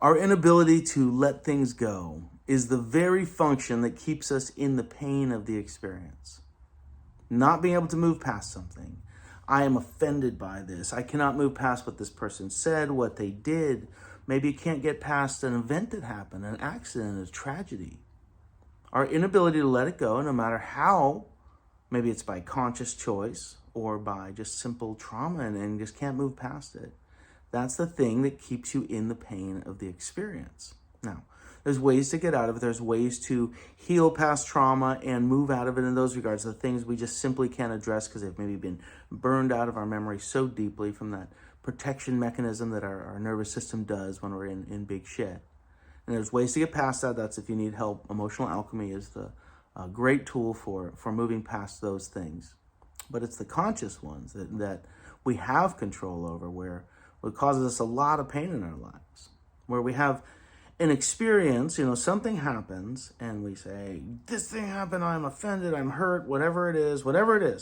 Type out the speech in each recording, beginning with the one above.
Our inability to let things go is the very function that keeps us in the pain of the experience. Not being able to move past something. I am offended by this. I cannot move past what this person said, what they did. Maybe you can't get past an event that happened, an accident, a tragedy. Our inability to let it go, no matter how, maybe it's by conscious choice or by just simple trauma and just can't move past it. That's the thing that keeps you in the pain of the experience. Now, there's ways to get out of it. There's ways to heal past trauma and move out of it in those regards. The things we just simply can't address because they've maybe been burned out of our memory so deeply from that protection mechanism that our nervous system does when we're in big shit. And there's ways to get past that. That's if you need help. Emotional alchemy is the great tool for moving past those things. But it's the conscious ones that we have control over where it causes us a lot of pain in our lives. Where we have an experience, something happens and we say, this thing happened, I'm offended, I'm hurt, whatever it is.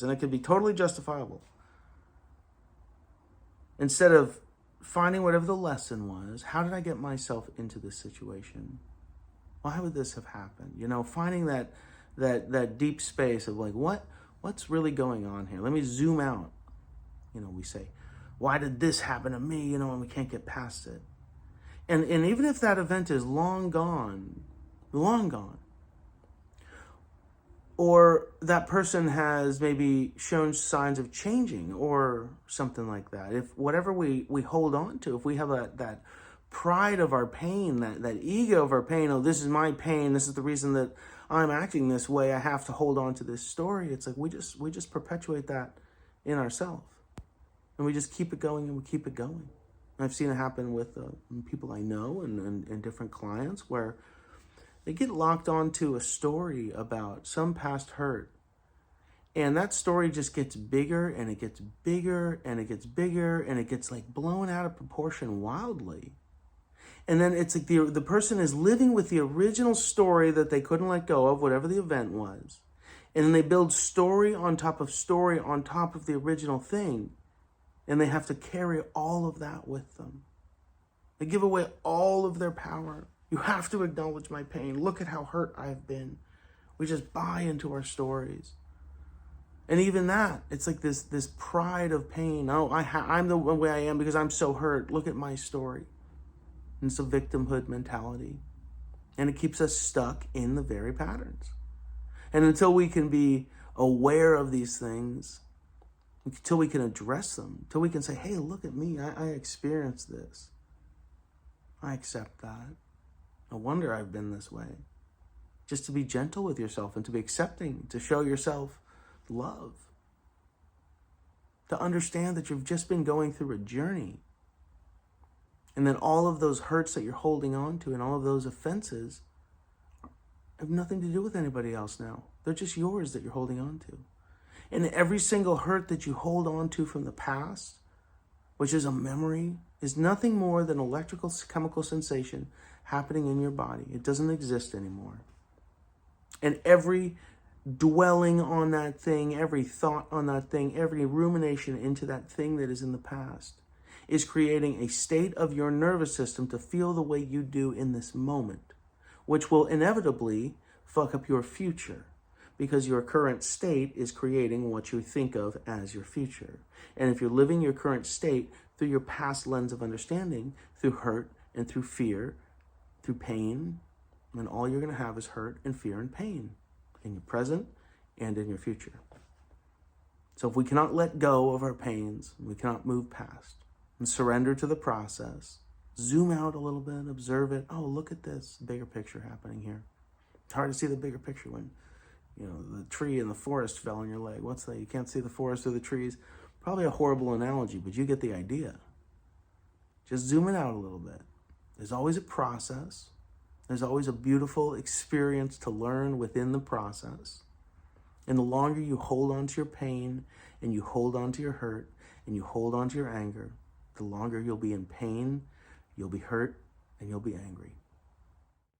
And it could be totally justifiable. Instead of finding whatever the lesson was, how did I get myself into this situation? Why would this have happened? Finding that deep space of like, what's really going on here? Let me zoom out. We say, why did this happen to me? And we can't get past it. And even if that event is long gone, or that person has maybe shown signs of changing or something like that, if whatever we hold on to, if we have that pride of our pain, that ego of our pain, oh, this is my pain, this is the reason that I'm acting this way, I have to hold on to this story. It's like we just perpetuate that in ourselves. And we just keep it going and we keep it going. I've seen it happen with people I know and different clients where they get locked onto a story about some past hurt. And that story just gets bigger and it gets bigger and it gets bigger and it gets like blown out of proportion wildly. And then it's like the person is living with the original story that they couldn't let go of, whatever the event was. And then they build story on top of the original thing. And they have to carry all of that with them. They give away all of their power. You have to acknowledge my pain. Look at how hurt I've been. We just buy into our stories. And even that, it's like this pride of pain. Oh, I'm the way I am because I'm so hurt. Look at my story. And it's a victimhood mentality. And it keeps us stuck in the very patterns. And until we can be aware of these things, until we can address them, until we can say, hey, look at me, I experienced this. I accept that. No wonder I've been this way. Just to be gentle with yourself and to be accepting, to show yourself love. To understand that you've just been going through a journey. And then all of those hurts that you're holding on to and all of those offenses have nothing to do with anybody else now. They're just yours that you're holding on to. And every single hurt that you hold on to from the past, which is a memory, is nothing more than electrical chemical sensation happening in your body. It doesn't exist anymore. And every dwelling on that thing, every thought on that thing, every rumination into that thing that is in the past is creating a state of your nervous system to feel the way you do in this moment, which will inevitably fuck up your future. Because your current state is creating what you think of as your future. And if you're living your current state through your past lens of understanding, through hurt and through fear, through pain, then all you're going to have is hurt and fear and pain in your present and in your future. So if we cannot let go of our pains, we cannot move past and surrender to the process, zoom out a little bit, observe it. Oh, look at this bigger picture happening here. It's hard to see the bigger picture when the tree in the forest fell on your leg. What's that? You can't see the forest through the trees. Probably a horrible analogy, but you get the idea. Just zoom it out a little bit. There's always a process. There's always a beautiful experience to learn within the process. And the longer you hold on to your pain and you hold on to your hurt and you hold on to your anger, the longer you'll be in pain, you'll be hurt, and you'll be angry.